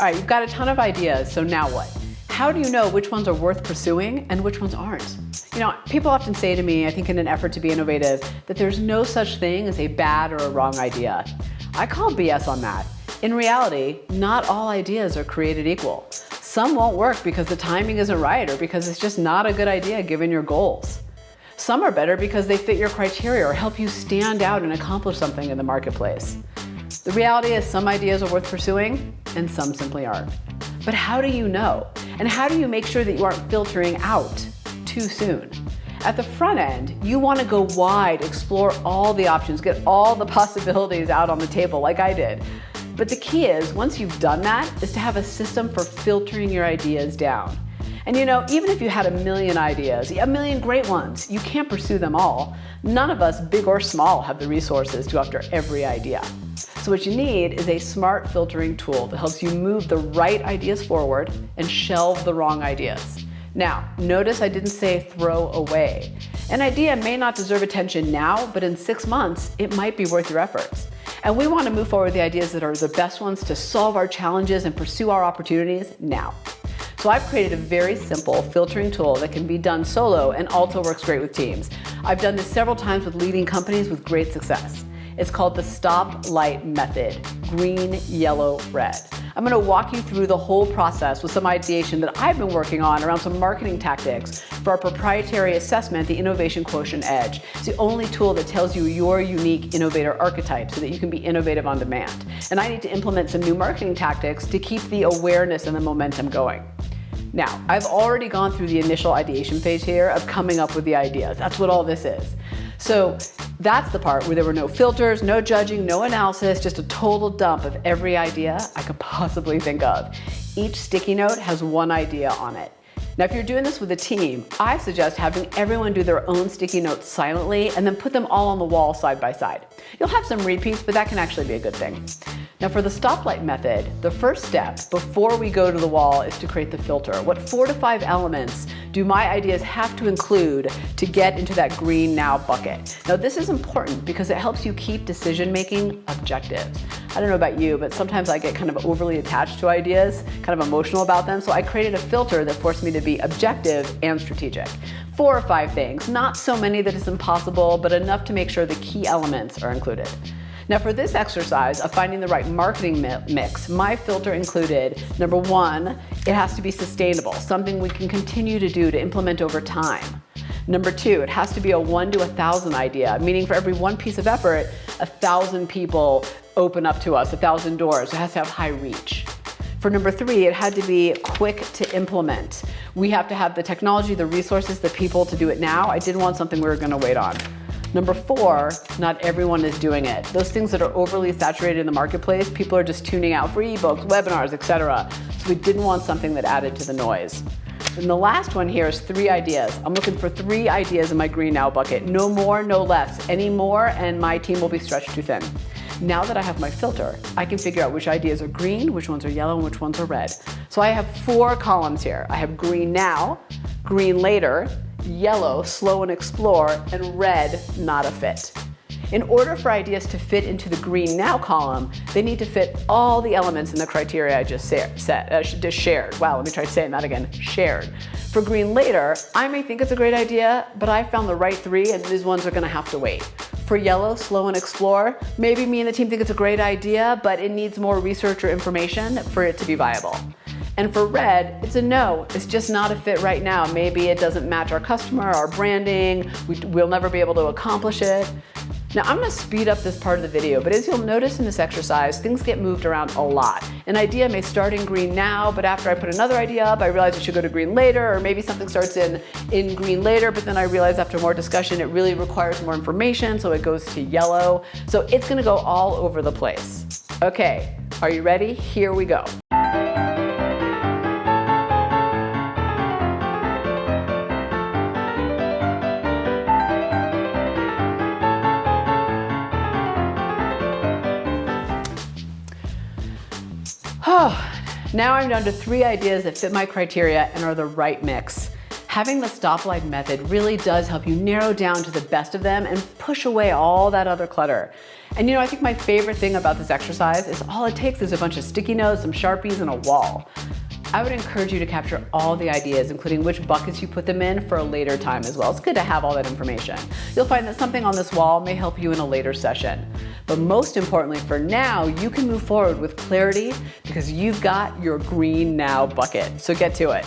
All right, you've got a ton of ideas, so now what? How do you know which ones are worth pursuing and which ones aren't? You know, people often say to me, I think in an effort to be innovative, that there's no such thing as a bad or a wrong idea. I call BS on that. In reality, not all ideas are created equal. Some won't work because the timing isn't right or because it's just not a good idea given your goals. Some are better because they fit your criteria or help you stand out and accomplish something in the marketplace. The reality is some ideas are worth pursuing and some simply aren't. But how do you know? And how do you make sure that you aren't filtering out too soon? At the front end, you want to go wide, explore all the options, get all the possibilities out on the table like I did. But the key is, once you've done that, is to have a system for filtering your ideas down. And you know, even if you had a million ideas, a million great ones, you can't pursue them all. None of us, big or small, have the resources to go after every idea. So what you need is a smart filtering tool that helps you move the right ideas forward and shelve the wrong ideas. Now, notice I didn't say throw away. An idea may not deserve attention now, but in 6 months, it might be worth your efforts. And we want to move forward with the ideas that are the best ones to solve our challenges and pursue our opportunities now. So I've created a very simple filtering tool that can be done solo and also works great with teams. I've done this several times with leading companies with great success. It's called the stoplight method, green, yellow, red. I'm going to walk you through the whole process with some ideation that I've been working on around some marketing tactics for our proprietary assessment, the Innovation Quotient Edge. It's the only tool that tells you your unique innovator archetype so that you can be innovative on demand. And I need to implement some new marketing tactics to keep the awareness and the momentum going. Now, I've already gone through the initial ideation phase here of coming up with the ideas. That's what all this is. So that's the part where there were no filters, no judging, no analysis, just a total dump of every idea I could possibly think of. Each sticky note has one idea on it. Now, if you're doing this with a team, I suggest having everyone do their own sticky notes silently and then put them all on the wall side by side. You'll have some repeats, but that can actually be a good thing. Now, for the stoplight method, the first step before we go to the wall is to create the filter. What 4 to 5 elements do my ideas have to include to get into that green now bucket? Now, this is important because it helps you keep decision-making objective. I don't know about you, but sometimes I get kind of overly attached to ideas, kind of emotional about them, so I created a filter that forced me to be objective and strategic. 4 or 5 things, not so many that it's impossible, but enough to make sure the key elements are included. Now for this exercise of finding the right marketing mix, my filter included, number 1, it has to be sustainable, something we can continue to do to implement over time. Number 2, it has to be a 1 to 1,000 idea, meaning for every one piece of effort, 1,000 people open up to us, 1,000 doors. It has to have high reach. For number 3, it had to be quick to implement. We have to have the technology, the resources, the people to do it now. I didn't want something we were going to wait on. Number 4, not everyone is doing it. Those things that are overly saturated in the marketplace, people are just tuning out for ebooks, webinars, etc. So we didn't want something that added to the noise. And the last one here is 3 ideas. I'm looking for 3 ideas in my green now bucket. No more, no less. Any more, and my team will be stretched too thin. Now that I have my filter, I can figure out which ideas are green, which ones are yellow, and which ones are red. So I have 4 columns here. I have green now, green later, yellow, slow and explore, and red, not a fit. In order for ideas to fit into the green now column, they need to fit all the elements in the criteria I just shared. Wow, let me try saying that again, shared. For green later, I may think it's a great idea, but I found the right 3 and these ones are gonna have to wait. For yellow, slow and explore, maybe me and the team think it's a great idea, but it needs more research or information for it to be viable. And for red, it's a no. It's just not a fit right now. Maybe it doesn't match our customer, our branding. We'll never be able to accomplish it. Now I'm gonna speed up this part of the video, but as you'll notice in this exercise, things get moved around a lot. An idea may start in green now, but after I put another idea up, I realize it should go to green later, or maybe something starts in green later, but then I realize after more discussion, it really requires more information, so it goes to yellow. So it's gonna go all over the place. Okay, are you ready? Here we go. Now I'm down to 3 ideas that fit my criteria and are the right mix. Having the stoplight method really does help you narrow down to the best of them and push away all that other clutter. And I think my favorite thing about this exercise is all it takes is a bunch of sticky notes, some Sharpies, and a wall. I would encourage you to capture all the ideas, including which buckets you put them in, for a later time as well. It's good to have all that information. You'll find that something on this wall may help you in a later session. But most importantly, for now, you can move forward with clarity because you've got your green now bucket. So get to it.